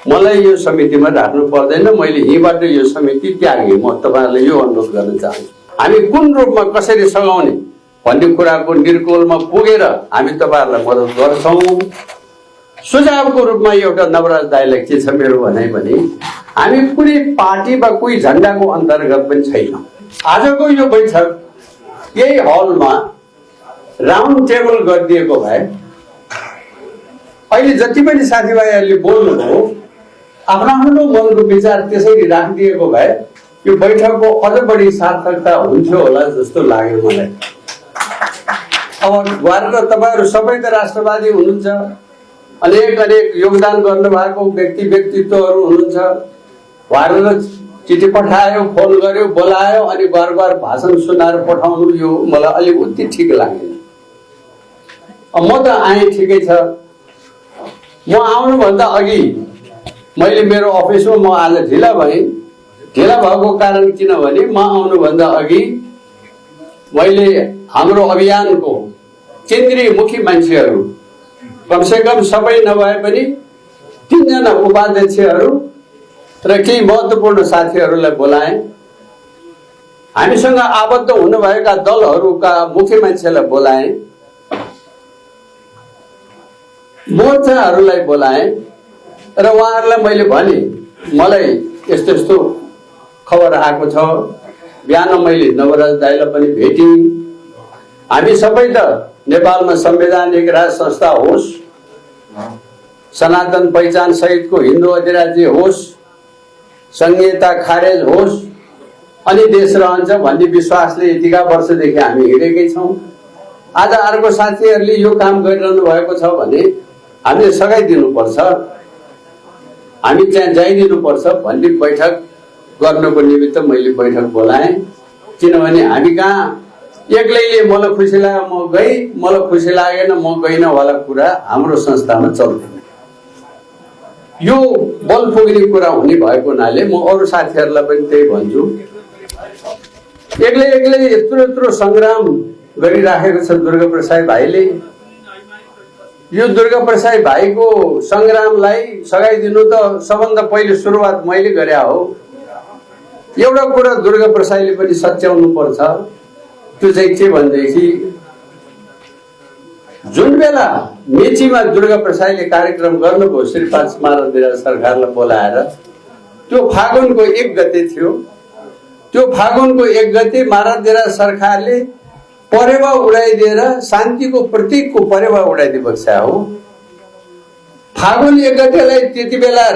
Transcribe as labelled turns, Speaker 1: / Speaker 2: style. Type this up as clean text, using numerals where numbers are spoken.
Speaker 1: मलाई यो समितिमा राख्नु पर्दैन, मैले यहीँबाट यो समिति त्यागे। म तपाईहरुलाई यो अनुरोध गर्न चाहन्छु, हामी कुन रूपमा कसरी सघाउने भन्ने कुराको निर्कोलमा पुगेर हामी तपाईहरुलाई मद्दत गर्छौं। सुझावको रूपमा एउटा नवराज दाइलाई के छ मेरो भनाइ भने, हामी कुनै पार्टी वा कुनै झण्डाको अन्तर्गत पनि छैनौं। आजको यो बैठक यही हलमा राउन्ड टेबल गरिदिएको भए अहिले जति पनि साथीभाइहरूले बोल्नुभयो आफ्नो आफ्नो मनको विचार त्यसरी राखिदिएको भए यो बैठकको अझ बढी सार्थकता हुन्थ्यो होला जस्तो लाग्यो मलाई। अब गरेर तपाईहरु सबै त राष्ट्रवादी हुनुहुन्छ, अनेक अनेक योगदान गर्नुभएको व्यक्तित्वहरू हुनुहुन्छ। उहाँहरूले चिठी पठायो, फोन गर्यो, बोलायो अनि बार भाषण सुनाएर पठाउनु यो मलाई अलि उति ठिक लागेन। म त आएँ ठिकै छ, म आउनुभन्दा अघि मैले मेरो अफिसमा म आज ढिला भएँ। ढिला भएको कारण किनभने म आउनुभन्दा अघि मैले हाम्रो अभियानको केन्द्रीय मुखी मान्छेहरू कमसेकम सबै नभए पनि 3 जना उपाध्यक्षहरू र केही महत्त्वपूर्ण साथीहरूलाई बोलाएँ। हामीसँग आबद्ध हुनुभएका दलहरूका मुख्य मान्छेलाई बोलाएँ, मोर्चाहरूलाई बोलाएँ र उहाँहरूलाई मैले भने मलाई यस्तो यस्तो खबर आएको छ। बिहान मैले नवराज दाइलाई पनि भेटेँ। हामी सबै त नेपालमा संवैधानिक राज संस्था होस्, सनातन पहिचान सहितको हिन्दू अधिराज्य होस्, संहिता खारेज होस् अनि देश रहन्छ भन्ने विश्वासले यतिका वर्षदेखि हामी हिँडेकै छौं। आज अर्को साथीहरूले यो काम गरिरहनु भएको छ भने हामीले सघाइदिनुपर्छ, हामी चाहिँ जाइदिनुपर्छ भन्ने बैठक गर्नको निमित्त मैले बैठक बोलाएँ। किनभने हामी कहाँ एक्लैले मलाई खुसी लाग्यो म गएँ, मलाई खुसी लागेन म गइन वाला कुरा हाम्रो संस्थामा चल्दैन। यो बल पुग्ने कुरा हुने भएको हुनाले म अरू साथीहरूलाई पनि त्यही भन्छु। एक्लै यत्रो संग्राम गरिराखेको छ दुर्गा प्रसाद भाइले। यो दुर्गा प्रसाद भाइको संग्रामलाई सघाइदिनु त सबभन्दा पहिले सुरुवात मैले गरे हो। एउटा कुरा दुर्गा प्रसादले पनि सच्याउनु पर्छ, त्यो चाहिँ के भन्दैछि, जुन बेला मेचीमा दुर्गा प्रसादले कार्यक्रम गर्नुभयो श्रीपाद मारदेरा सरकारलाई बोलाएर, त्यो फागुनको 1 गते थियो। त्यो फागुनको 1 गते मारदेरा सरकारले परेवा उडाइदिएर शान्तिको प्रतीकको परेवा उडाइदिएको हो। फागुन 1 गतेलाई त्यति बेला